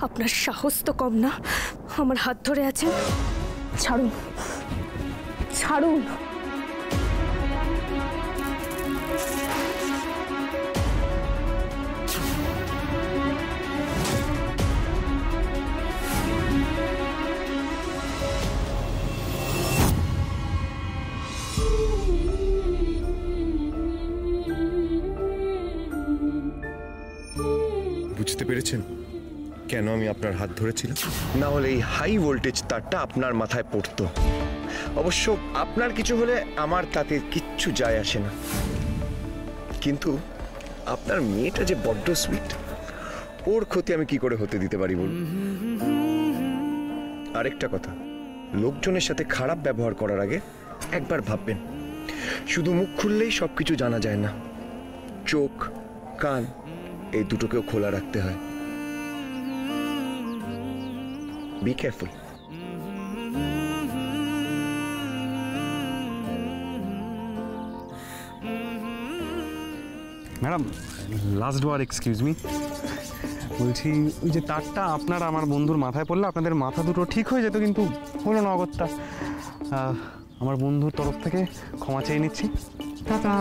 আপনার সাহস তো কম না, আমার হাত ধরে আছেন। ছাড়ুন, ছাড়ুন। বুঝতে পেরেছেন কেন আমি আপনার হাত ধরেছিলাম? না হলে এই হাই ভোল্টেজ তারটা আপনার মাথায় পড়তো। অবশ্য আপনার কিছু হলে আমার তাতে কিচ্ছু যায় আসে না, কিন্তু আপনার মেয়েটা যে বড্ড সুইট, ওর ক্ষতি আমি কি করে হতে দিতে পারি বলুন? আরেকটা কথা, লোকজনের সাথে খারাপ ব্যবহার করার আগে একবার ভাববেন। শুধু মুখ খুললেই সবকিছু জানা যায় না, চোখ কান এই দুটোকেও খোলা রাখতে হয়। Be careful. Madam, last war excuse me, বলছি ওই যে তারটা আপনার আমার বন্ধুর মাথায় পড়লে আপনাদের মাথা দুটো ঠিক হয়ে যেত, কিন্তু হলো না অগত্যা। আমার বন্ধুর তরফ থেকে ক্ষমা চেয়ে নিচ্ছি। টাটা।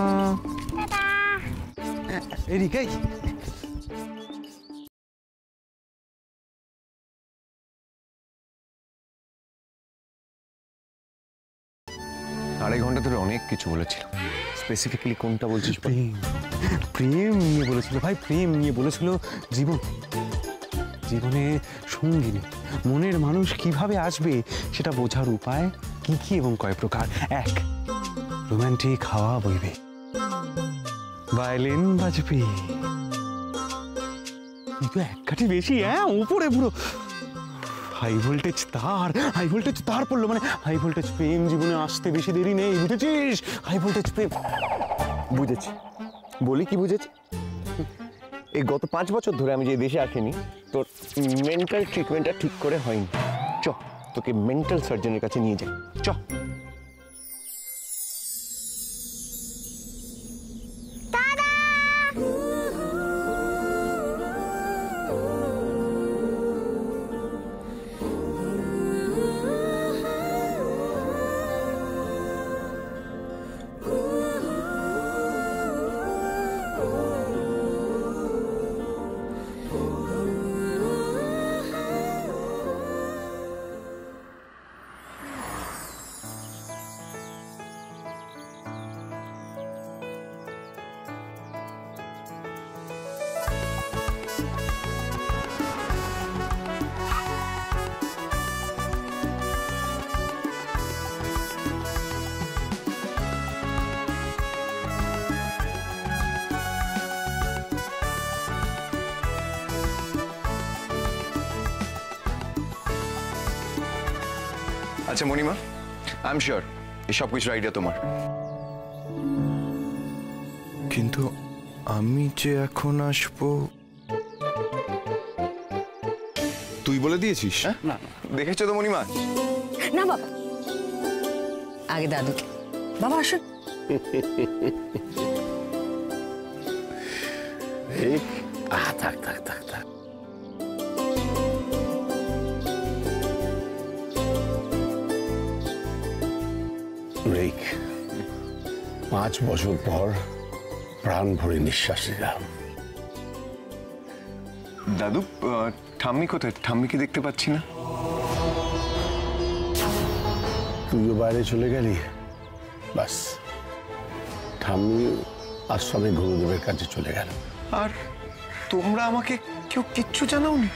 এদিকে আড়াই ঘন্টা ধরে অনেক কিছু বলেছিল, স্পেসিফিক্যালি কোনটা বলছিস? প্রেম নিয়ে বলেছিল ভাই, প্রেম নিয়ে বলেছিল। জীবনে সঙ্গিনী, মনের মানুষ কিভাবে আসবে সেটা বোঝার উপায় কি কি এবং কয় প্রকার। এক, রোমান্টিক হাওয়া বইবে, ভায়োলিন বাজবে, কিন্তু এক কাঠি বেশি, হ্যাঁ উপরে পুরো হাই ভোল্টেজ তার পড়লো, মানে হাই ভোল্টেজ প্রেম জীবনে আসতে বেশি দেরি নেই, বুঝেছিস? হাই ভোল্টেজ প্রেম। বুঝেছি, বলি কি বুঝেছি? এই গত 5 বছর ধরে আমি যে দেশে আসিনি, তোর মেন্টাল ট্রিটমেন্টটা ঠিক করে হয়নি। চ, তোকে মেন্টাল সার্জনের কাছে নিয়ে যাই, চ। আচ্ছা মণিমা, আই এম শিওর এই সব কিছুর আইডিয়া তোমার, কিন্তু আমি যে এখন আসবো তুই বলে দিয়েছিস? না, দেখেছো তো মণিমা? না বাবা, আগে দাদুকে। বাবা আসুন। থাক থাক থাক থাক, রিক, 5 বছর পর প্রাণ ভরে নিঃশ্বাস নিলাম। দাদু, ঠাম্মি কোথায়? ঠাম্মিকে দেখতে পাচ্ছি না। তুইও বাইরে চলে গেলি, বাস ঠাম্মি আশ্রমে গুরুদেবের কাছে চলে গেল। আর তোমরা আমাকে কেউ কিচ্ছু জানাওনি?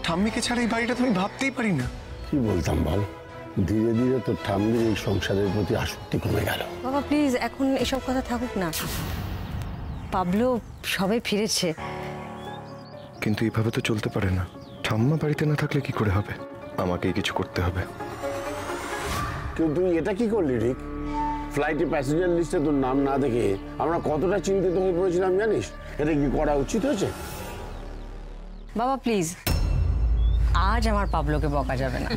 ঠাম্মিকে ছাড়া এই বাড়িটা তুমি ভাবতেই পারি না। কি বলতাম বল, ধীরে ধীরে তোর ঠাম্মির এই সংসারের প্রতি আসক্তি কমে গেল। বাবা প্লিজ, এখন এসব কথা থাকুক না। পাবলো সবে ফিরেছে। কিন্তু এইভাবে তো চলতে পারে না, ঠাম্মা বাড়িতে না থাকলে কি করে হবে? আমাকেই কিছু করতে হবে। কিন্তু তুই এটা কি করলি রিক? ফ্লাইটে প্যাসেঞ্জার লিস্টে তোর নাম না দেখে আমরা কতটা চিন্তিত হয়ে পড়েছিলাম জানিস? এটা কি করা উচিত হয়েছে? বাবা প্লিজ, আজ আমার পাবলোকে বকা যাবে না।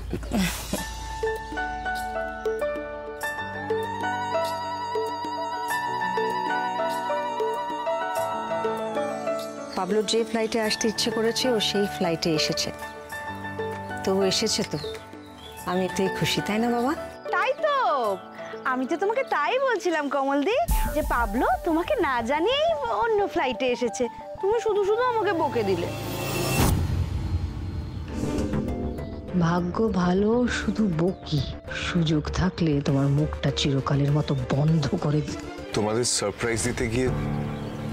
পাবলোর যে ফ্লাইটে আসতে ইচ্ছে করেছে ও সেই ফ্লাইটে এসেছে। তো ও এসেছে, তো আমি এতেই খুশি, তাই না বাবা? তাই তো, আমি তো তোমাকে তাই বলছিলাম কমলদি, যে পাবলো তোমাকে না জানিয়েই অন্য ফ্লাইটে এসেছে, তুমি শুধু শুধু আমাকে বকে দিলে। ভাগ্য ভালো, শুধু বকি। সুযোগ থাকলে তোমার মুখটা চিরকালের মতো বন্ধ করে দিত। তোমাদের সারপ্রাইজ দিতে গিয়ে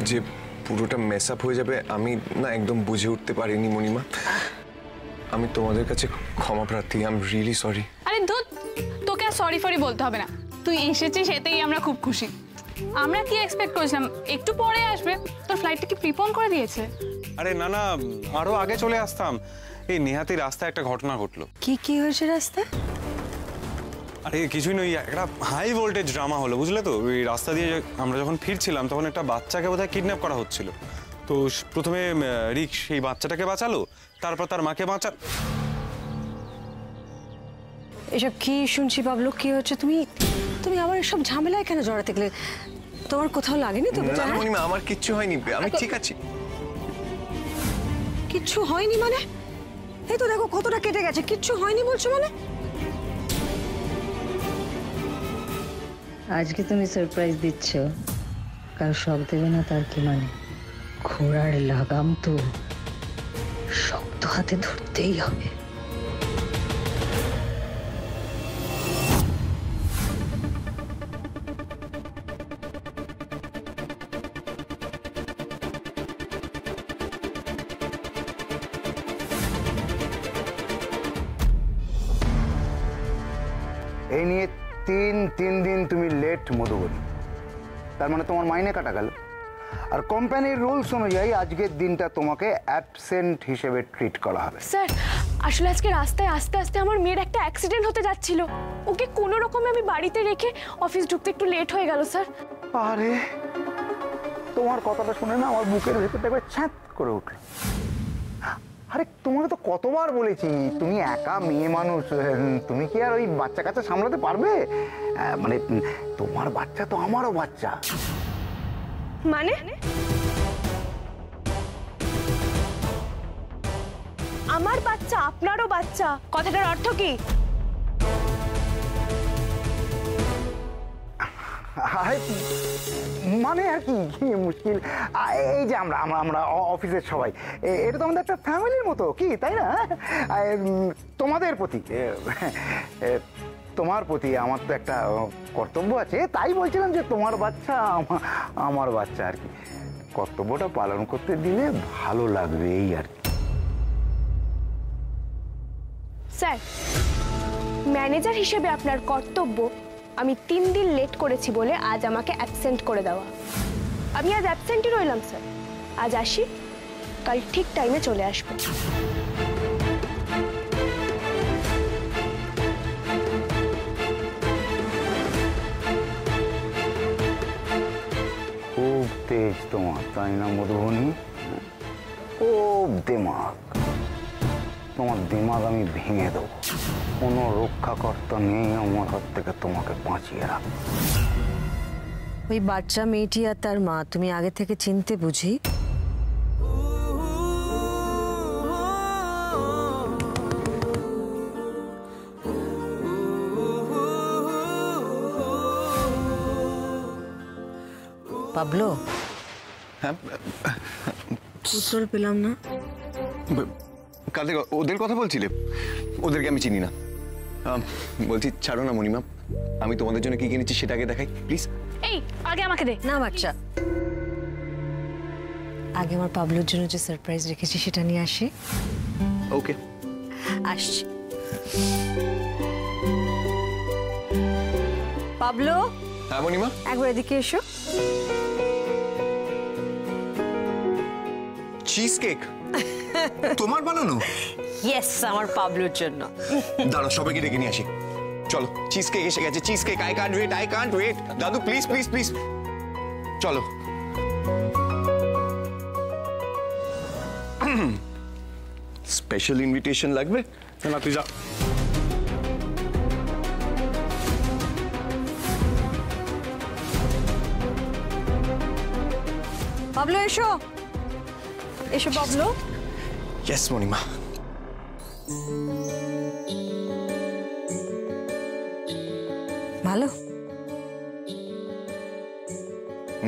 যে পুরোটা মেস আপ হয়ে যাবে আমি না একদম বুঝে উঠতে পারিনি মণিমা। আমি তোমাদের কাছে ক্ষমা প্রার্থী, আই এম রিয়েলি সরি। আরে ধুত, তোকে আর সরি ফরি বলতে হবে না, তুই এসেছিস এতেই আমরা খুব খুশি। আমরা কি এক্সপেক্ট করেছিলাম একটু পরে আসবে, তোর ফ্লাইটটা কি প্রিপন করে দিয়েছে? আরে না না, আরো আগে চলে আসতাম। এই নেহাতি রাস্তায় একটা ঘটনা ঘটলো। কি হয়েছে রাস্তায়? আরে কিছুই নয়, একটা হাই ভোল্টেজ ড্রামা হলো, বুঝলে তো। ওই রাস্তা দিয়ে আমরা যখন ফিরছিলাম তখন একটা বাচ্চাকে বোধহয় কিডন্যাপ করা হচ্ছিল। তো প্রথমে রিক সেই বাচ্চাটাকে বাঁচালো, তারপর তার মাকে এসব কি শুনছি পাবলো? কি হচ্ছে? তুমি তুমি আবার এসব ঝামেলায় কেন জড়াতে গেলে? তোমার কোথাও লাগেনি তো? না মণিমা, আমার কিচ্ছু হয়নি, আমি ঠিক আছি। কিচ্ছু হয়নি মানে? এই তো দেখো কতটা কেটে গেছে, কিচ্ছু হয়নি বলছো মানে? আজকে তুমি সারপ্রাইজ দিচ্ছ, কাল সব দেবে না তার কি মানে? ঘোড়ার লাগাম তো শক্ত হাতে ধরতেই হবে। এই নিয়ে তিন দিন তুমি লেট মধুবনী, তার মানে তোমার মাইনে কাটা গেল। আর কোম্পানির রুলস অনুযায়ী আজকের দিনটা তোমাকে অ্যাবসেন্ট হিসেবে ট্রিট করা হবে। স্যার, আসলে আজকে রাস্তায় আস্তে আস্তে আমার মেয়ের একটা অ্যাক্সিডেন্ট হতে যাচ্ছিল, ওকে কোনো রকমে আমি বাড়িতে রেখে অফিস ঢুকতে একটু লেট হয়ে গেল স্যার। আরে তোমার কথাটা শুনে না আমার বুকের ভেতরটা একবার ছ্যাঁত করে উঠলো। আরে তোমাকে তো কতবার বলেছি, তুমি একা মেয়ে মানুষ, তুমি কি আর ওই বাচ্চা কাচ্চা সামলাতে পারবে? মানে তোমার বাচ্চা তো আমারও বাচ্চা। মানে আমার বাচ্চা আপনারও বাচ্চা, কথাটার অর্থ কি? মানে আর কি মুশকিল, এই যে আমরা আমরা আমরা অফিসের সবাই, এটা তো আমাদের একটা ফ্যামিলির মতো, কি তাই না? তোমাদের প্রতি, তোমার প্রতি আমার তো একটা কর্তব্য আছে, তাই বলছিলাম যে তোমার বাচ্চা আমার বাচ্চা আর কি, কর্তব্যটা পালন করতে দিলে ভালো লাগবে এই আর কি। স্যার, ম্যানেজার হিসেবে আপনার কর্তব্য আমি 3 দিন লেট করেছি বলে আজ আমাকে অ্যাবসেন্ট করে দেওয়া। আমি আজ অ্যাবসেন্টই রইলাম স্যার, আজ আসি, কাল ঠিক টাইমে চলে আসবো। খুব তেজ তোমার, তাই না মধুবনী? খুব দিমাগ, তোমার দিমাগ আমি ভেঙে দেবো, কোনো রক্ষাকর্তা নেই আমার হাত থেকে তোমাকে বাঁচিয়ে রাখ। ওই বাচ্চা মেয়েটি আর তার মা তুমি আগে থেকে চিনতে বুঝি? পাবলো, হ্যাঁ, উত্তর পেলাম না। কাদের ওদের কথা বলছিলে? ওদেরকে আমি চিনি না। বলছি ছাড়ো না মণিমা, আমি তোমাদের জন্য কি কিনেছি সেটা আগে দেখাই প্লিজ। এই আগে আমাকে দে। না বাচ্চা, আগে আমার পাবলোর জন্য যে সারপ্রাইজ রেখেছি সেটা নিয়ে আসি। ওকে, আসছি। পাবলো, হ্যাঁ মণিমা, একবার এদিকে এসো। চিজ কেক তোমার বানানো? ইয়েস, আমার পাবলোর জন্য। দাঁড়াও, সবাইকে ডেকে নিয়ে আসি। চলো, চিজ কেক এসে গেছে, cheese cake. I can't wait. দাদু প্লিজ প্লিজ প্লিজ চলো। স্পেশাল ইনভিটেশন লাগবে না তুই যা। পাবলো এসো। এসো বাবলু। ইয়েস মণিমা। ভালো?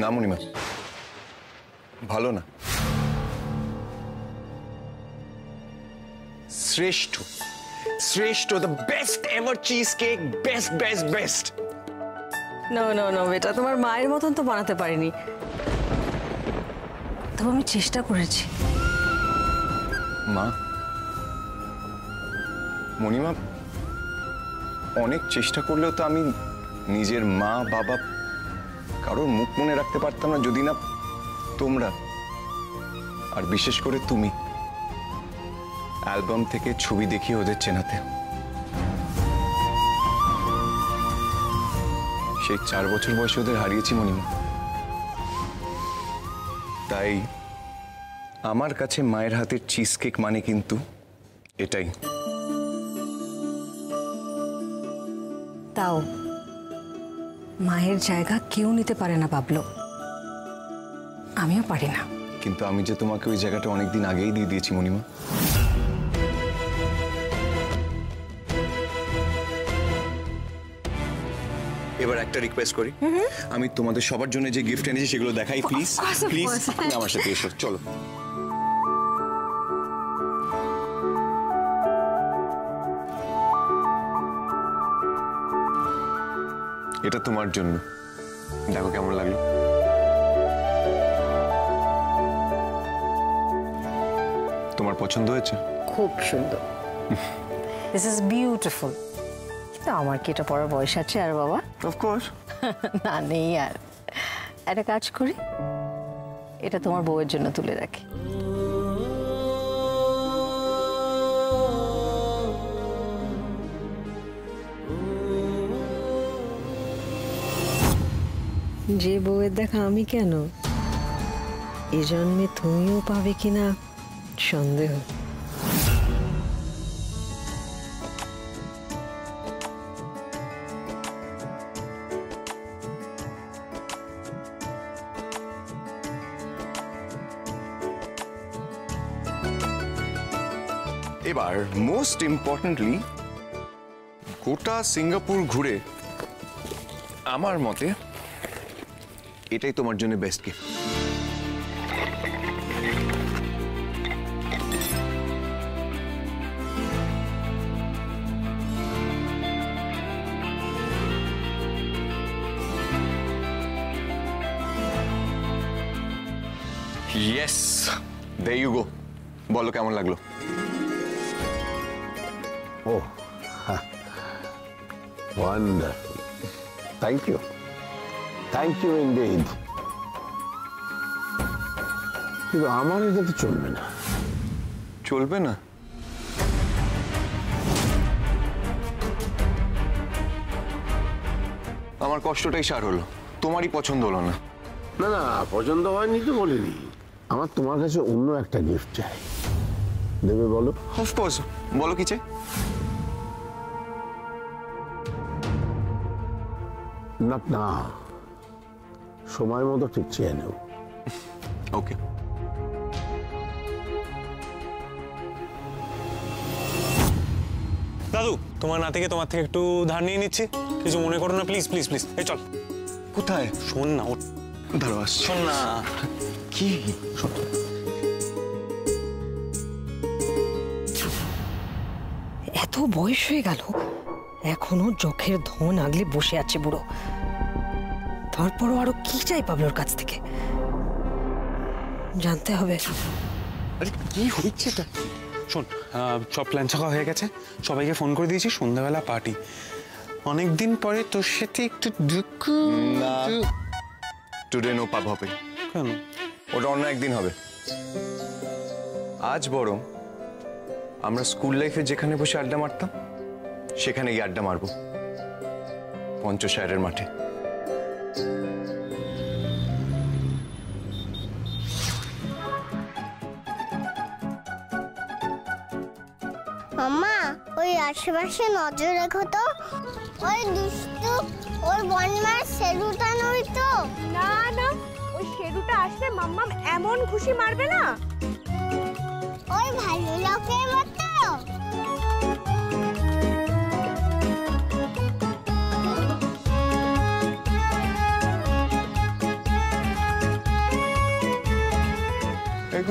না মণিমা, ভালো না। শ্রেষ্ঠ শ্রেষ্ঠ, the best ever cheese cake, best best best. No no no বেটা, তোমার মায়ের মতন তো বানাতে পারিনি, তবে আমি চেষ্টা করেছি। মা, মণিমা, অনেক চেষ্টা করলেও তো আমি নিজের মা বাবা কারোর মুখ মনে রাখতে পারতাম না যদি না তোমরা, আর বিশেষ করে তুমি, অ্যালবাম থেকে ছবি দেখিয়ে ওদের চেনাতে। সেই 4 বছর বয়সে ওদের হারিয়েছি মণিমা। তাই আমার কাছে মায়ের হাতের চিজ কেক মানে কিন্তু এটাই। তাও মায়ের জায়গা কেউ নিতে পারে না বাবলু, আমিও পারি না। কিন্তু আমি যে তোমাকে ওই জায়গাটা অনেকদিন আগেই দিয়ে দিয়েছি মণিমা। এবার একটা রিকোয়েস্ট করি, আমি তোমাদের সবার জন্য যে গিফট এনেছি সেগুলো দেখাই প্লিজ। প্লিজ আমার সাথে এসো, চলো। এটা তোমার জন্য, দেখো কেমন লাগলো। তোমার পছন্দ হয়েছে? খুব সুন্দর, দিস ইজ বিউটিফুল। কিন্তু আমার কি এটা পড়ার বয়স আছে আর বাবা? অফকোর্স না, নেই। আর একটা কাজ করি, এটা তোমার বউয়ের জন্য তুলে রাখি। যে বউয়ের দেখা আমি কেন, এ জন্মে তুমিও পাবে কিনা সন্দেহ। এবার মোস্ট ইম্পর্টেন্টলি, গোটা সিঙ্গাপুর ঘুরে আমার মতে এটাই তোমার জন্য best gift. Yes, there you go। বলো কেমন লাগলো? Oh, wonderful. Thank you. Thank you indeed. কিন্তু আমার এটা তো চলবে না। চলবে না? আমার কষ্টটাই সার হলো, তোমারই পছন্দ হলো না। না না, পছন্দ হয়নি তো বলিনি। আমার তোমার কাছে অন্য একটা গিফট চাই, দেবে বলো? অফকোর্স, বলো কি চাই? না না, সময় মতো ঠিক চেয়ে নেব। ওকে। দাদু, তোমার নাতিকে তোমার থেকে একটু ধার নিয়ে নিচ্ছি, কিছু মনে করো না প্লিজ প্লিজ প্লিজ। এই চল। কোথায়? শোন না, দাঁড়াও আসছি। শোন না। কি? এত বয়স হয়ে গেল, এখনো চোখের ধন আগলে বসে আছে বুড়ো। তারপরও আরো কি চাই পাবলোর কাছ থেকে, জানতে হবে। আরে কি হচ্ছে এটা? শোন, সব প্ল্যান ছাকা হয়ে গেছে, সবাইকে ফোন করে দিয়েছি, সন্ধ্যাবেলা পার্টি। অনেকদিন পরে তোর সাথে একটু না, টুডে নো পাব হবে। কেন? ওটা অন্য একদিন হবে। আজ বরং আমরা স্কুল লাইফে যেখানে বসে আড্ডা মারতাম সেখানে গিয়ে আড্ডা মারবো, পঞ্চশায়ের মাঠে। মামা, ওই আশেপাশে নজর রেখো তো, ওই দুষ্টু ওর বনমার শেরুটা নই তো? না না, ওই শেরুটা আসলে মাম্মাম এমন খুশি মারবে না।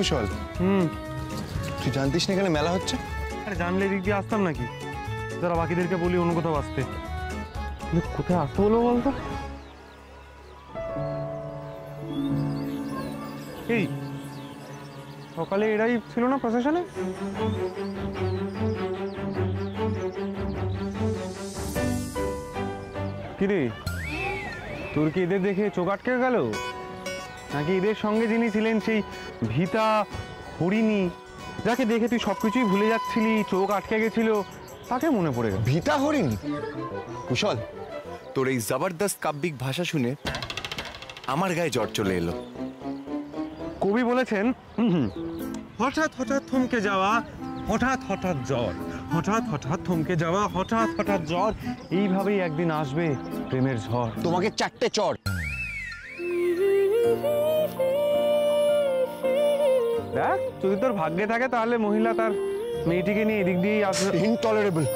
কুশল, তুই জানতিস না এখানে মেলা হচ্ছে? আরে জানলে এদিক দিয়ে আসতাম নাকি? যারা বাকিদেরকে বলি অন্য কোথাও আসতে। কিন্তু কোথায় আসতে বলবো বলতো? এই সকালে এরাই ছিল না প্রসেশনে? কিরে, তোর কি এদের দেখে চোখ আটকে গেল, নাকি এদের সঙ্গে যিনি ছিলেন সেই ভিতা হরিণী, যাকে দেখে তুই সবকিছুই ভুলে যাচ্ছিলি, চোখ আটকে গেছিল, তাকে মনে পড়ে গেল? ভিতা হরিণী? কুশল, তোর এই জবরদস্ত কাব্যিক ভাষা শুনে আমার গায়ে জ্বর চলে এলো। কবি বলেছেন, হঠাৎ হঠাৎ থমকে যাওয়া, হঠাৎ হঠাৎ জ্বর, হঠাৎ হঠাৎ থমকে যাওয়া, হঠাৎ হঠাৎ জ্বর, এইভাবেই একদিন আসবে প্রেমের ঝড়। তোমাকে 4টে চড়। দেখ, যদি তোর ভাগ্যে থাকে তাহলে মহিলা তার মেয়েটিকে নিয়ে এদিক দিয়েই আসবে। ইনটলারেবল।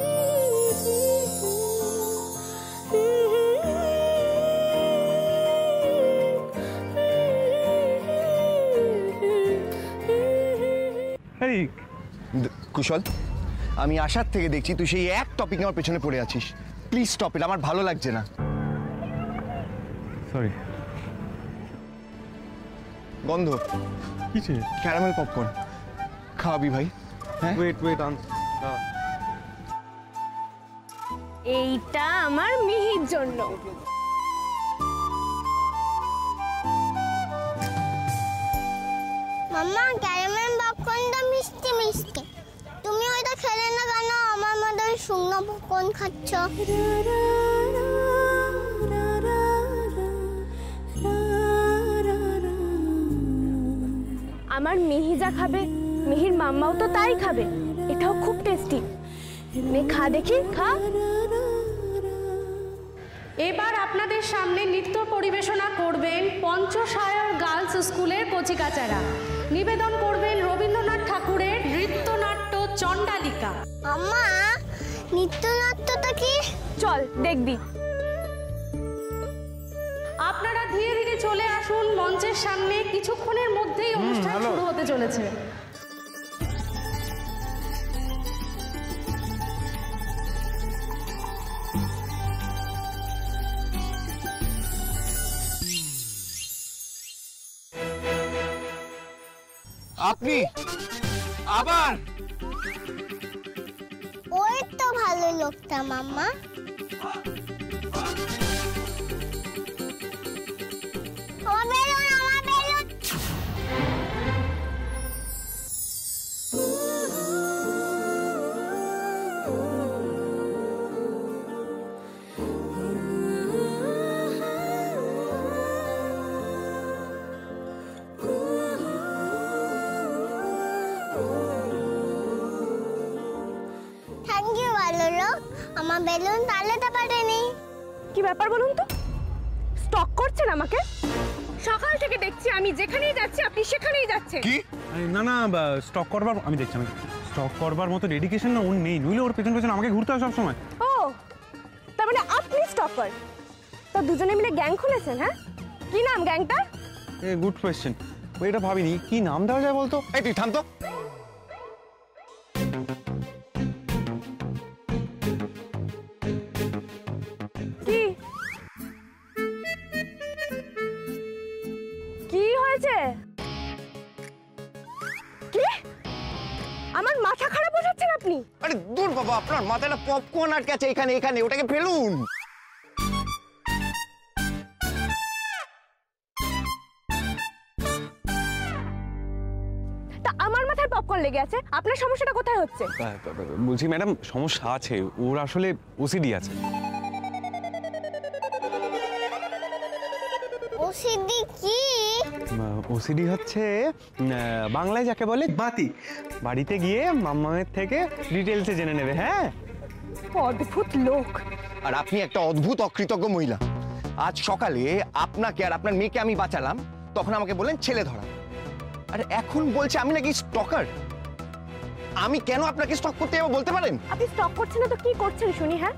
কুশল, আমি আসার থেকে দেখছি তুই সেই এক টপিক আমার পেছনে পড়ে আছিস। প্লিজ স্টপ ইট, আমার ভালো লাগছে না। সরি। গন্ধ কিছে? ক্যারামেল পপকর্ন খাওয়াবি ভাই? হ্যাঁ, ওয়েট অন। এইটা আমার মিহির জন্য। মাম্মা, ক্যারামেল পপকর্নটা মিষ্টি মিষ্টি। তুমি ওইটা খেলে না কেন? আমার মতো শুকনো পপকর্ন খাচ্ছ। আমার মিহি যা খাবে, মিহির মাম্মাও তো তাই খাবে। এটাও খুব টেস্টি। নে খা দেখি, খা। এবার আপনাদের সামনে নৃত্য পরিবেশনা করবেন পঞ্চসায়র গার্লস স্কুলের কচিকাচারা। নিবেদন করবেন রবীন্দ্রনাথ ঠাকুরের নৃত্যনাট্য চণ্ডালিকা। আম্মা, নৃত্যনাট্যটা কি? চল দেখবি। আপনারা ধীরে ধীরে চলে আসুন মঞ্চের সামনে, কিছুক্ষণের মধ্যেই অনুষ্ঠান শুরু হতে চলেছে। আপনি আবার? ওই তো ভালো লোকটা মাম্মা। আমার বেলুন, আমার বেলুন। থ্যাংক ইউ ভালো লোক, আমার বেলুন তালেতে পারেনি। কি ব্যাপার বলুন তো? স্টক করছেন আমাকে? সকাল থেকে দেখছি আমি যেখানেই যাচ্ছি আপনি সেখানেই যাচ্ছেন। কি? না না, স্টক করবার আমি দেখছি, স্টক করবার মতো ডেডিকেশন না ওর নেই, নইলে ওর পেছন পেছন আমাকে ঘুরতে হয় সবসময়। ও, তার মানে আপনি স্টকার? তো দুজনে মিলে গ্যাং খুলেছেন? হ্যাঁ, কি নাম গ্যাংটা? গুড কোয়েশ্চেন, এটা ভাবিনি কি নাম দেওয়া যায় বলতো। এই তুই থাম তো। কি কি হয়েছে? কি আমার মাথা খারাপ বোঝাচ্ছেন আপনি? আরে দূর বাবা, আপনার মাথায় পপকর্ন আটকে আছে এখানে, এখানে ওটাকে ফেলুন। তা আমার মাথায় পপকর্ন লেগে আছে, আপনার সমস্যাটা কোথায় হচ্ছে? বলছি ম্যাডাম, সমস্যা আছে, ওর আসলে ওসিডি আছে। ওসিডি কি? ওসিডি হচ্ছে বাংলায় যাকে বলে বাতি। বাড়িতে গিয়ে মাম্মামের থেকে ডিটেলসে জেনে নেবে। হ্যাঁ, অদ্ভুত লোক। আর আপনি একটা অদ্ভুত অকৃতজ্ঞ মহিলা। আজ সকালে আপনাকে আর আপনার মেয়েকে আমি বাঁচালাম, তখন আমাকে বললেন ছেলে ধরা, আর এখন বলছে আমি নাকি স্টকার। আমি কেন আপনাকে স্টক করতে যাবো বলতে পারেন? আপনি স্টক করছেন না তো কি করছেন শুনি? হ্যাঁ,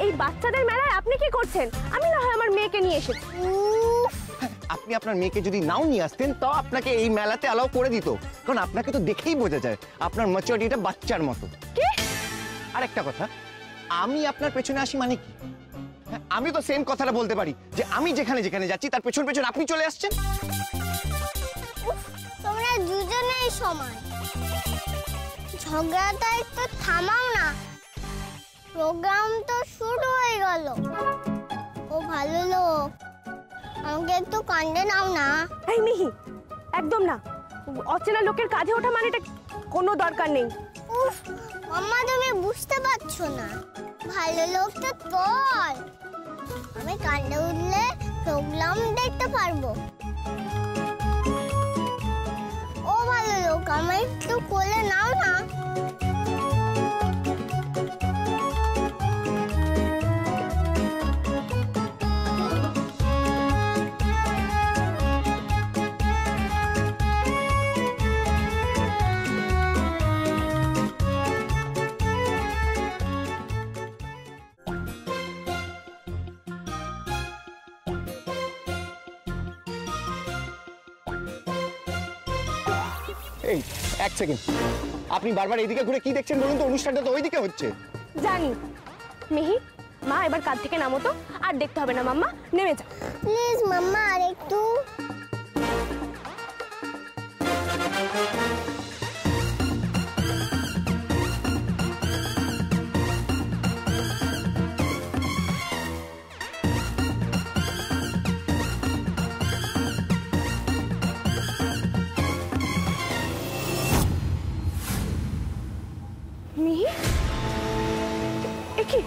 এই বাচ্চাদের মেলায় আপনি কি করছেন? আমি না হয় আমার মেয়েকে নিয়ে এসেছি। আপনি আপনার মেয়েকে যদি নাও নিয়ে আসতেন তাও আপনাকে এই মেলাতে অ্যালাউ করে দিত, কারণ আপনাকে তো দেখেই বোঝা যায় আপনার ম্যাচুরিটিটা বাচ্চার মতো। কি? আর একটা কথা, আমি আপনার পেছনে আসি মানে কি? হ্যাঁ, আমি তো সেম কথাটা বলতে পারি যে আমি যেখানে যেখানে যাচ্ছি তার পেছন পেছন আপনি চলে আসছেন। তোমরা দুজনেই সমান, ঝগড়াটা একটু থামাও না, প্রোগ্রাম তো শুরু হয়ে গেল। ও ভালো লোক, আমাকে একটু কাণ্ডে নাও না। এই মিহি, একদম না, অচেনা লোকের কাঁধে ওঠা মানে এটা কোনো দরকার নেই। উফ মাম্মা, তুমি বুঝতে পারছো না, ভালো লোক তো বল, আমি কাণ্ডে উঠলে প্রোগ্রাম দেখতে পারবো। ও ভালো লোক, আমায় একটু কোলে নাও না। এই এক সেকেন্ড, আপনি বারবার এইদিকে ঘুরে কি দেখছেন বলুন তো? অনুষ্ঠানটা তো ওইদিকে হচ্ছে। জানি মিহি, মা এবার কাঁধ থেকে নামো তো, আর দেখতে হবে না মাম্মা, নেমে যা প্লিজ মাম্মা, আর একটু। মিহি, কি?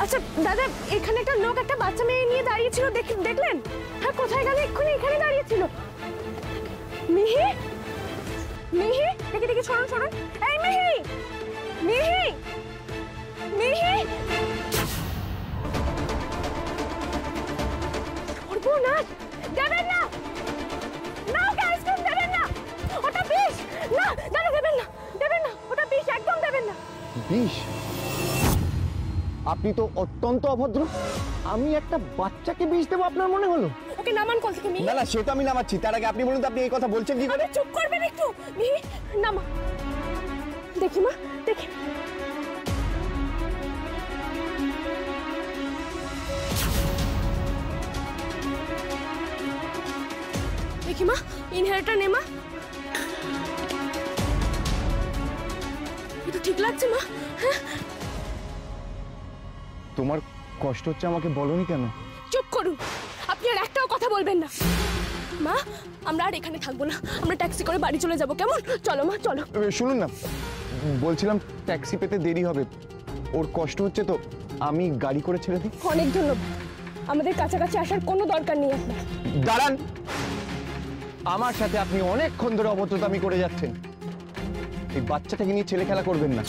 আচ্ছা দাদা, এখানে একটা লোক একটা বাচ্চা মেয়ে নিয়ে দাঁড়িয়ে ছিল, দেখলেন? হ্যাঁ, কোথায় গেল? এক্ষুনি এখানে দাঁড়িয়ে ছিল। মিহি, মিহি, দেখি দেখি, শোনো শোনো, এই মিহি, মিহি, মিহি, সর্বনাশ, দেবেন না, না, ওকে আইসক্রিম দেবেন না, ওটা বিষ, না দাদা, দেবেন না, দেবেন না, ওটা বিষ, একদম দেবেন না। বিষ? আপনি তো অত্যন্ত অভদ্র। আমি একটা বাচ্চাকে বিষ দেবো আপনার মনে হলো? ওকে নামান কল থেকে মিহি। না না, সে তো আমি নামাচ্ছি, তার আগে আপনি বলুন তো আপনি এই কথা বলছেন কি করে? চুপ করবেন একটু, মিহি নামা, দেখি মা, দেখি। দেখি মা, ইনহেলারটা নে মা। এটা ঠিক লাগছে মা? হ্যাঁ। তোমার কষ্ট হচ্ছে, আমাকে বলনি কেন? চুপ করুন, আপনি আর একটাও কথা বলবেন না। মা, আমরা আর এখানে থাকবো না, আমরা ট্যাক্সি করে বাড়ি চলে যাব, কেমন? চলো মা, চলো। শুনুন না, বলছিলাম ট্যাক্সি পেতে দেরি হবে, ওর কষ্ট হচ্ছে তো আমি গাড়ি করে ছেড়ে দিই। অনেক ধন্যবাদ, আমাদের কাছাকাছি আসার কোনো দরকার নেই আপনার। দাঁড়ান, আমার সাথে আপনি অনেকক্ষণ ধরে অভদ্রতামি করে যাচ্ছেন। এই বাচ্চাটাকে নিয়ে ছেলে খেলা করবেন না,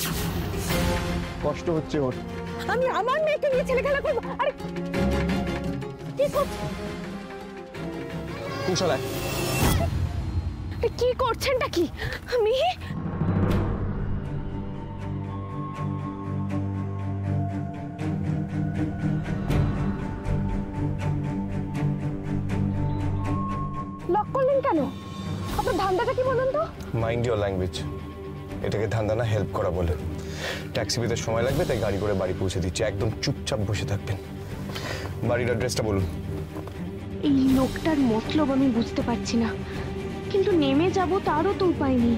কষ্ট হচ্ছে ওর। আমি আমার মেয়েকে নিয়ে ছেলে খেলা করবো? আরে কি করছেন? কুশলায় কি করছেনটা কি? মিহি, লক করলেন কেন? আপনার ধান্দাটা কি বলুন তো? মাইন্ড ইওর ল্যাঙ্গুয়েজ, এটাকে ধান্দা না, হেল্প করা বলে। ট্যাক্সি পেতে সময় লাগবে, তাই গাড়ি করে বাড়ি পৌঁছে দিচ্ছি, একদম চুপচাপ বসে থাকবেন। বাড়ির অ্যাড্রেসটা বলুন। এই লোকটার মতলব আমি বুঝতে পারছি না, কিন্তু নেমে যাব তারও তো উপায় নেই।